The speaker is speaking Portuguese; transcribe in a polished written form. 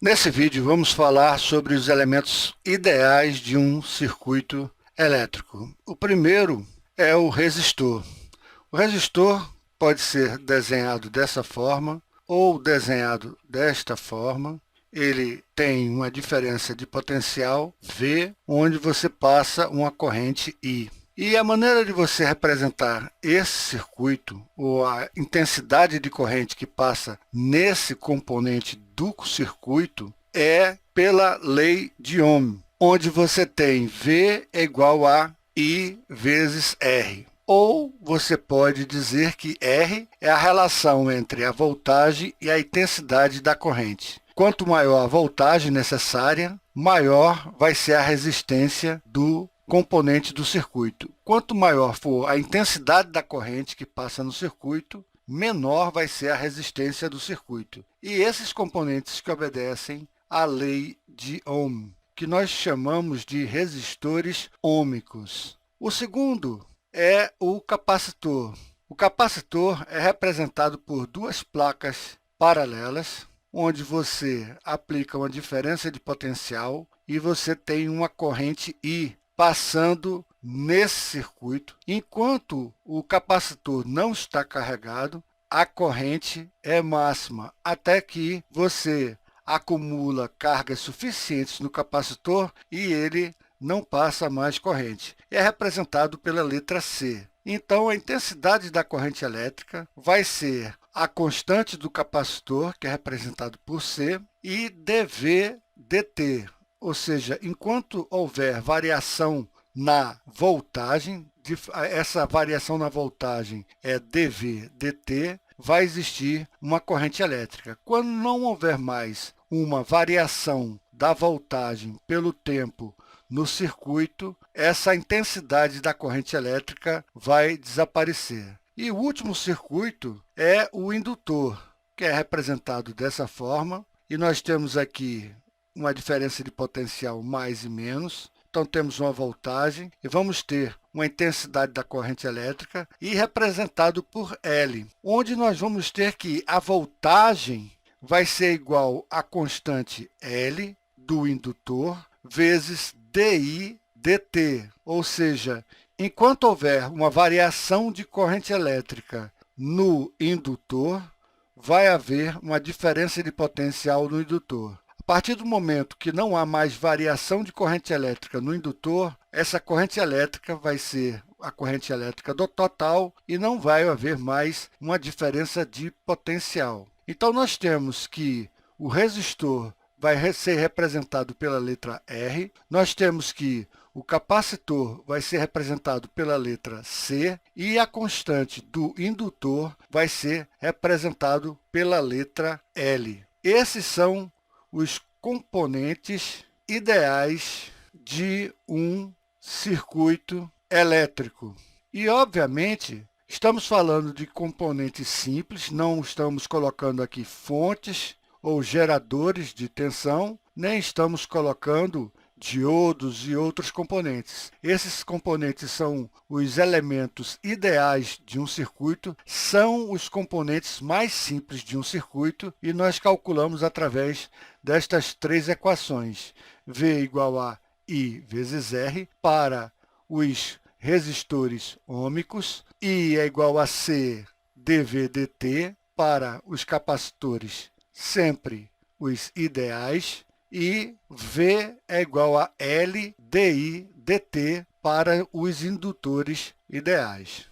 Nesse vídeo, vamos falar sobre os elementos ideais de um circuito elétrico. O primeiro é o resistor. O resistor pode ser desenhado dessa forma ou desenhado desta forma. Ele tem uma diferença de potencial V, onde você passa uma corrente I. E a maneira de você representar esse circuito, ou a intensidade de corrente que passa nesse componente do circuito, é pela lei de Ohm, onde você tem V é igual a I vezes R. Ou você pode dizer que R é a relação entre a voltagem e a intensidade da corrente. Quanto maior a voltagem necessária, maior vai ser a resistência do componente do circuito. Quanto maior for a intensidade da corrente que passa no circuito, menor vai ser a resistência do circuito. E esses componentes que obedecem à lei de Ohm, que nós chamamos de resistores ôhmicos. O segundo é o capacitor. O capacitor é representado por duas placas paralelas, onde você aplica uma diferença de potencial e você tem uma corrente I passando nesse circuito. Enquanto o capacitor não está carregado, a corrente é máxima, até que você acumula cargas suficientes no capacitor e ele não passa mais corrente. É representado pela letra C. Então, a intensidade da corrente elétrica vai ser a constante do capacitor, que é representado por C, e dV dt. Ou seja, enquanto houver variação na voltagem, essa variação na voltagem é dV dt, vai existir uma corrente elétrica. Quando não houver mais uma variação da voltagem pelo tempo no circuito, essa intensidade da corrente elétrica vai desaparecer. E o último circuito é o indutor, que é representado dessa forma. E nós temos aqui uma diferença de potencial mais e menos. Então, temos uma voltagem e vamos ter uma intensidade da corrente elétrica e representado por L, onde nós vamos ter que a voltagem vai ser igual à constante L do indutor vezes dI dt, ou seja, enquanto houver uma variação de corrente elétrica no indutor, vai haver uma diferença de potencial no indutor. A partir do momento que não há mais variação de corrente elétrica no indutor, essa corrente elétrica vai ser a corrente elétrica do total e não vai haver mais uma diferença de potencial. Então, nós temos que o resistor vai ser representado pela letra R, nós temos que o capacitor vai ser representado pela letra C e a constante do indutor vai ser representado pela letra L. Esses são os componentes ideais de um circuito elétrico. E, obviamente, estamos falando de componentes simples, não estamos colocando aqui fontes ou geradores de tensão, nem estamos colocando diodos e outros componentes. Esses componentes são os elementos ideais de um circuito, são os componentes mais simples de um circuito e nós calculamos através destas três equações. V igual a I vezes R para os resistores ôhmicos, I é igual a C dV dt para os capacitores sempre os ideais, e V é igual a L dI dt para os indutores ideais.